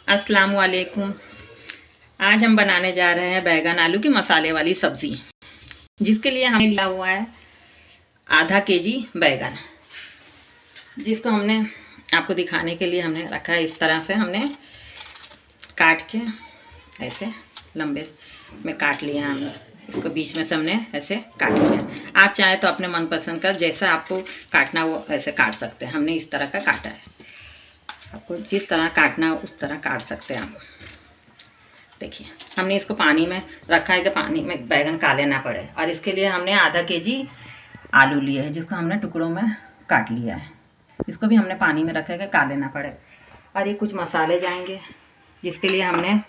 अस्सलाम वालेकुम। आज हम बनाने जा रहे हैं बैगन आलू की मसाले वाली सब्ज़ी, जिसके लिए हमने लिया हुआ है आधा केजी बैगन, जिसको हमने आपको दिखाने के लिए हमने रखा है। इस तरह से हमने काट के ऐसे लंबे में काट लिया हमने, इसको बीच में से हमने ऐसे काट लिया। आप चाहे तो अपने मनपसंद का जैसा आपको काटना वो ऐसे काट सकते हैं। हमने इस तरह का काटा है, आपको जिस तरह काटना हो उस तरह काट सकते हैं आप। देखिए हमने इसको पानी में रखा है कि पानी में बैगन काले ना पड़े, और इसके लिए हमने आधा केजी आलू लिए है, जिसको हमने टुकड़ों में काट लिया है। इसको भी हमने पानी में रखा है कि काले ना पड़े। और ये कुछ मसाले जाएंगे, जिसके लिए हमने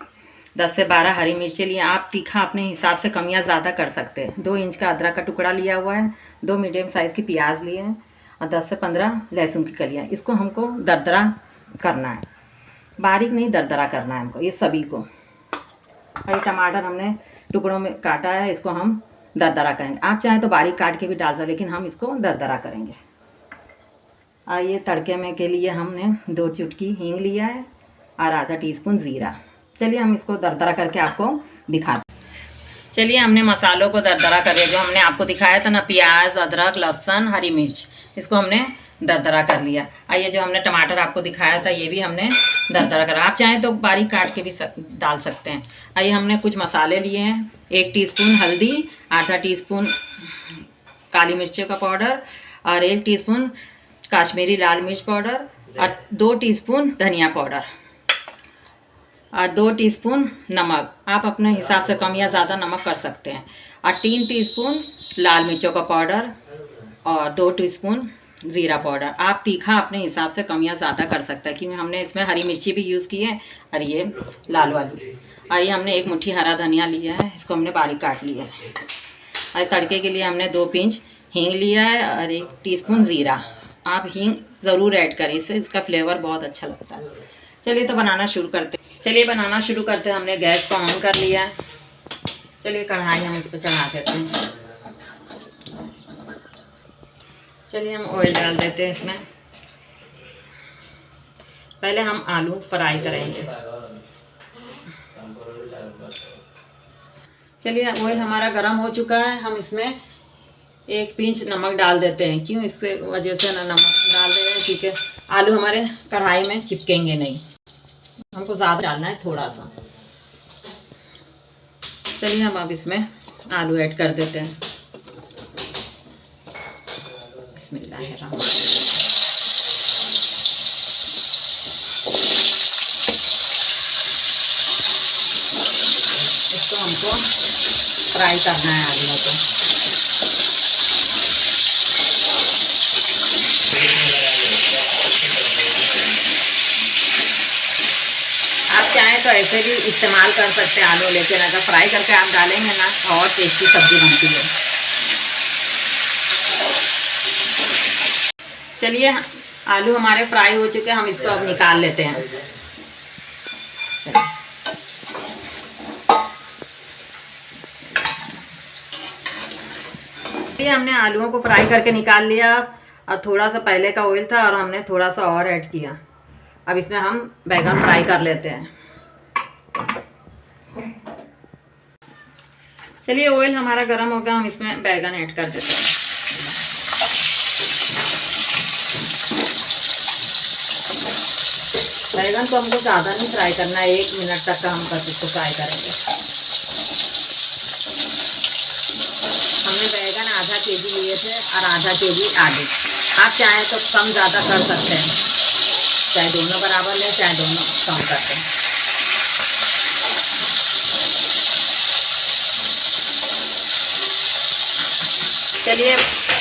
10 से 12 हरी मिर्चें लिए। आप तीखा अपने हिसाब से कम या ज़्यादा कर सकते हैं। 2 इंच का अदरक का टुकड़ा लिया हुआ है, 2 मीडियम साइज़ की प्याज लिए हैं, और 10 से 15 लहसुन की कलियाँ। इसको हमको दरदरा करना है, बारीक नहीं दरदरा करना है हमको ये सभी को। और ये टमाटर हमने टुकड़ों में काटा है, इसको हम दरदरा करेंगे। आप चाहें तो बारीक काट के भी डाल सकते, लेकिन हम इसको दरदरा करेंगे। और ये तड़के में के लिए हमने 2 चुटकी हींग लिया है और आधा टीस्पून ज़ीरा। चलिए हम इसको दरदरा करके आपको दिखाते। चलिए हमने मसालों को दरदरा कर लिया, जो हमने आपको दिखाया था ना, प्याज, अदरक, लहसुन, हरी मिर्च, इसको हमने दरदरा कर लिया। और ये जो हमने टमाटर आपको दिखाया था, ये भी हमने दरदरा करा। आप चाहें तो बारीक काट के भी डाल सकते हैं। और ये हमने कुछ मसाले लिए हैं, 1 टीस्पून हल्दी, आधा टीस्पून काली मिर्चों का पाउडर, और 1 टीस्पून काश्मीरी लाल मिर्च पाउडर, और 2 टीस्पून धनिया पाउडर, और 2 टीस्पून नमक। आप अपने हिसाब से कम या ज़्यादा नमक कर सकते हैं। और 3 टीस्पून लाल मिर्चों का पाउडर, और 2 टीस्पून ज़ीरा पाउडर। आप तीखा अपने हिसाब से कम या ज़्यादा कर सकते हैं, क्योंकि हमने इसमें हरी मिर्ची भी यूज़ की है, और ये लाल वाली। और ये हमने 1 मुट्ठी हरा धनिया लिया है, इसको हमने बारीक काट लिया है। और तड़के के लिए हमने 2 पिंच हींग लिया है, और 1 टीस्पून ज़ीरा। आप हींग ज़रूर ऐड करें, इससे इसका फ्लेवर बहुत अच्छा लगता है। चलिए तो बनाना शुरू करते हैं। हमने गैस को ऑन कर लिया है। चलिए कढ़ाई हम इस पर चढ़ा देते हैं। चलिए हम ऑयल डाल देते हैं इसमें। पहले हम आलू फ्राई करेंगे। चलिए ऑयल हमारा गर्म हो चुका है, हम इसमें 1 पिंच नमक डाल देते हैं। क्यों इसके वजह से ना नमक डाल रहे हैं, क्योंकि आलू हमारे कढ़ाई में चिपकेंगे नहीं, हमको ज़्यादा डालना है थोड़ा सा। चलिए हम अब इसमें आलू ऐड कर देते हैं। बिस्मिल्लाहिर्रहमानिर्रहीम। इसको हमको फ्राई करना है आलू को। आप चाहें तो ऐसे भी इस्तेमाल कर सकते हैं आलू, लेकिन अगर फ्राई करके आप डालेंगे ना तो और टेस्टी सब्ज़ी बनती है। चलिए आलू हमारे फ्राई हो चुके हैं, हम इसको अब निकाल लेते हैं। चलिए हमने आलूओं को फ्राई करके निकाल लिया, और थोड़ा सा पहले का ऑयल था और हमने थोड़ा सा और ऐड किया। अब इसमें हम बैगन फ्राई कर लेते हैं। चलिए ऑयल हमारा गर्म हो गया, हम इसमें बैगन ऐड कर देते हैं। बैगन को हमको ज़्यादा नहीं फ्राई करना है, 1 मिनट तक का हम बस इसको फ्राई करेंगे। हमने बैगन आधा केजी लिए थे और आधा केजी आलू। आप चाहें तो कम ज़्यादा कर सकते हैं, चाहे दोनों बराबर लें चाहे दोनों कम करते हैं। चलिए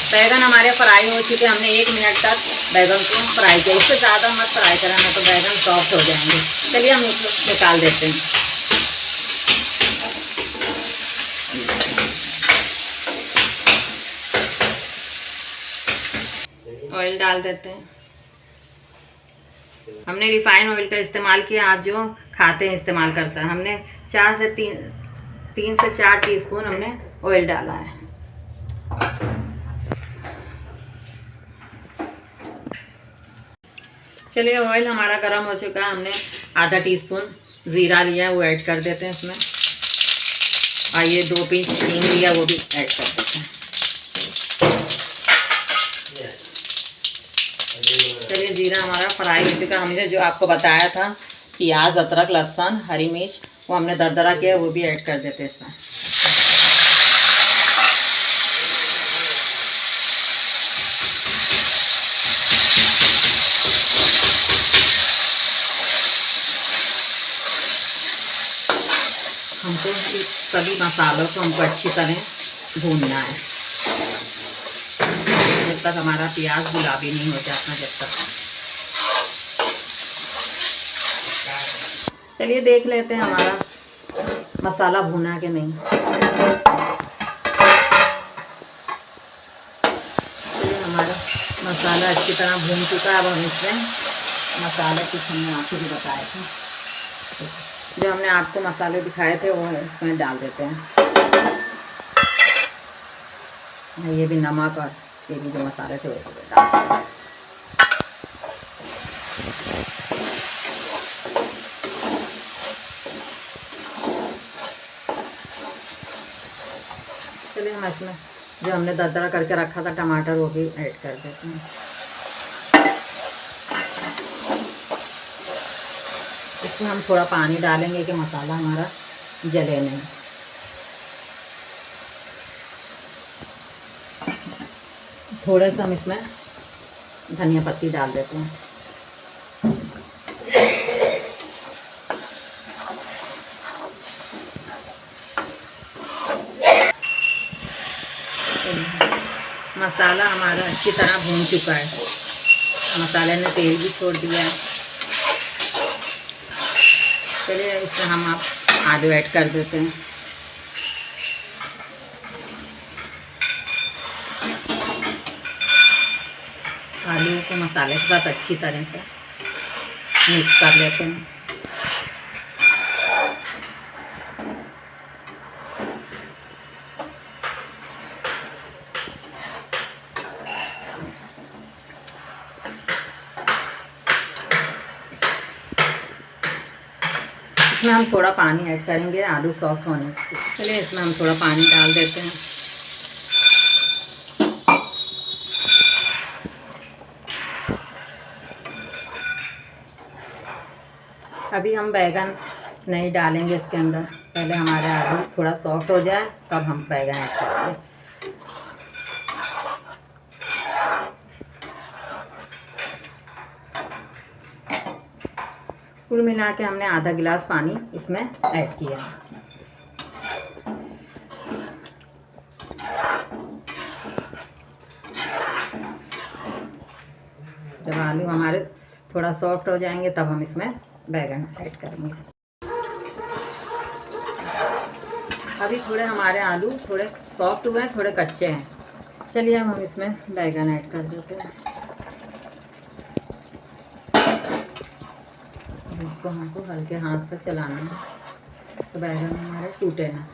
बैगन हमारे फ्राई हो चुके, हमने 1 मिनट तक बैगन को फ्राई किया। इससे ज़्यादा मत फ्राई करना, तो बैगन सॉफ्ट हो जाएंगे। चलिए हम इसको निकाल देते हैं। ऑयल डाल देते हैं। हमने रिफाइंड ऑयल का इस्तेमाल किया, आप जो खाते हैं इस्तेमाल कर सकते हैं। हमने 3 से 4 टीस्पून हमने ऑयल डाला है। चलिए ऑयल हमारा गर्म हो चुका है, हमने आधा टीस्पून ज़ीरा लिया वो ऐड कर देते हैं इसमें, और ये 2 पीस हींग लिया वो भी ऐड कर देते हैं। चलिए ज़ीरा हमारा फ्राई हो चुका। हमने जो आपको बताया था प्याज, अदरक, लहसुन, हरी मिर्च वो हमने दरदरा किया वो भी ऐड कर देते हैं इसमें। हमको सभी मसालों को हमको अच्छी तरह भूनना है जब तक हमारा प्याज गुलाबी नहीं हो जाता। जब तक चलिए देख लेते हैं हमारा मसाला भुना कि नहीं। चलिए हमारा मसाला अच्छी तरह भून चुका है। अब हम इसमें मसाले कुछ हमने आपको भी बताए थे, जो हमने आपको मसाले दिखाए थे वो इसमें डाल देते हैं। ये भी नमक और ये भी जो मसाले थे वो डाल देते हैं। चलिए हम इसमें जो हमने दरदरा करके रखा था टमाटर वो भी ऐड कर देते हैं। इसमें हम थोड़ा पानी डालेंगे कि मसाला हमारा जले नहीं। थोड़ा सा हम इसमें धनिया पत्ती डाल देते हैं। मसाला हमारा अच्छी तरह भून चुका है, मसाले ने तेल भी छोड़ दिया है। चलिए इसमें हम आप आलू ऐड कर देते हैं। आलू को मसाले के साथ अच्छी तरह से मिक्स कर लेते हैं। इसमें हम थोड़ा पानी ऐड करेंगे आलू सॉफ्ट होने के लिए। चलिए इसमें हम थोड़ा पानी डाल देते हैं। अभी हम बैगन नहीं डालेंगे इसके अंदर, पहले हमारे आलू थोड़ा सॉफ्ट हो जाए तब हम बैगन ऐड करेंगे। कुल मिला के हमने आधा गिलास पानी इसमें ऐड किया है। जब आलू हमारे थोड़ा सॉफ्ट हो जाएंगे तब हम इसमें बैगन ऐड करेंगे। अभी थोड़े हमारे आलू थोड़े सॉफ्ट हुए हैं, थोड़े कच्चे हैं। चलिए अब हम इसमें बैगन ऐड कर देते हैं। इसको हमको हल्के हाथ से चलाना है तो बैगन हमारे टूटे ना।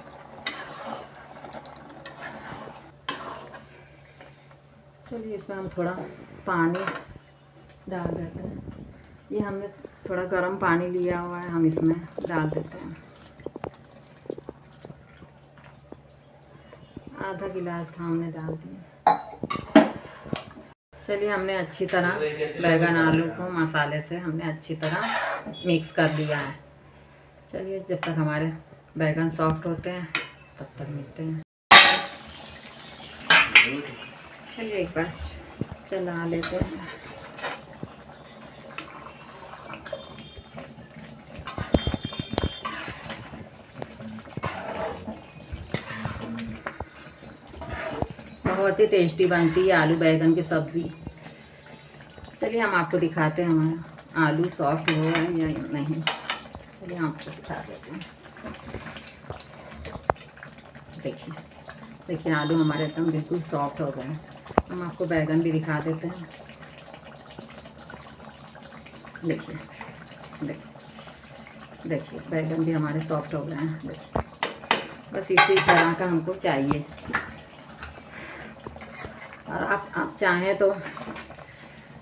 चलिए इसमें हम थोड़ा पानी डाल देते हैं। ये हमने थोड़ा गर्म पानी लिया हुआ है, हम इसमें डाल देते हैं। आधा गिलास था हमने डाल दिया। चलिए हमने अच्छी तरह बैगन आलू को मसाले से हमने अच्छी तरह मिक्स कर लिया है। चलिए जब तक हमारे बैगन सॉफ्ट होते हैं तब तक मिलते हैं। चलिए एक बार चला लेते हैं। बहुत ही टेस्टी बनती है आलू बैगन की सब्ज़ी। चलिए हम आपको दिखाते हैं हमारा आलू सॉफ्ट हुआ है या नहीं। चलिए हम आपको दिखा देते हैं। देखिए देखिए आलू हमारे एकदम बिल्कुल सॉफ्ट हो गए हैं। हम आपको बैगन भी दिखा देते हैं। देखिए देखिए देखिए बैगन भी हमारे सॉफ्ट हो गए हैं। देखिए बस इसी तरह का हमको चाहिए। और आप चाहें तो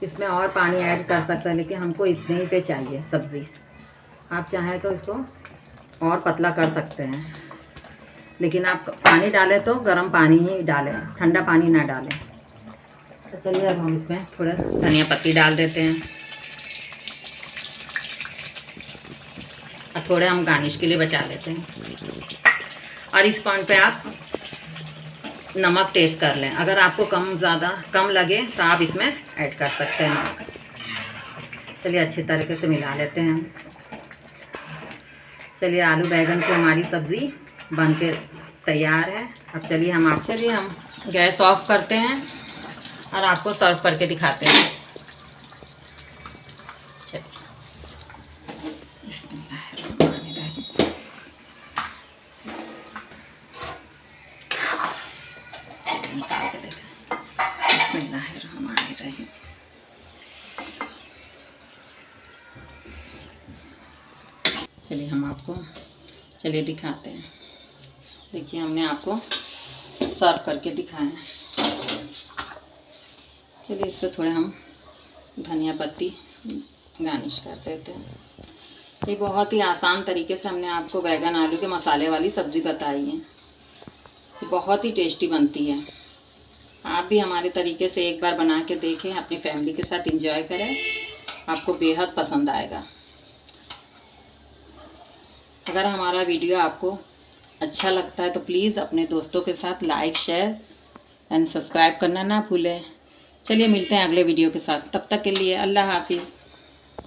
इसमें और पानी ऐड कर सकते हैं, लेकिन हमको इतने ही पे चाहिए सब्ज़ी। आप चाहें तो इसको और पतला कर सकते हैं, लेकिन आप पानी डालें तो गर्म पानी ही डालें, ठंडा पानी ना डालें। तो चलिए अब हम इसमें थोड़ा धनिया पत्ती डाल देते हैं और थोड़े हम गार्निश के लिए बचा लेते हैं। और इस पॉइंट पे आप नमक टेस्ट कर लें, अगर आपको कम लगे तो आप इसमें ऐड कर सकते हैं नमक। चलिए अच्छी तरीके से मिला लेते हैं। चलिए आलू बैंगन की हमारी सब्ज़ी बन के तैयार है। अब चलिए हम गैस ऑफ करते हैं और आपको सर्व करके दिखाते हैं। निकाल के देखें। बिस्मिल्लाहिर्रहमानिर्रहीम। चलिए हम आपको दिखाते हैं। देखिए हमने आपको सर्व करके दिखाया है। चलिए इस पर थोड़े हम धनिया पत्ती गार्निश कर देते हैं। ये बहुत ही आसान तरीके से हमने आपको बैगन आलू के मसाले वाली सब्ज़ी बताई है। ये बहुत ही टेस्टी बनती है। आप भी हमारे तरीके से एक बार बना के देखें, अपनी फैमिली के साथ एंजॉय करें, आपको बेहद पसंद आएगा। अगर हमारा वीडियो आपको अच्छा लगता है तो प्लीज़ अपने दोस्तों के साथ लाइक, शेयर एंड सब्सक्राइब करना ना भूलें। चलिए मिलते हैं अगले वीडियो के साथ, तब तक के लिए अल्लाह हाफिज़।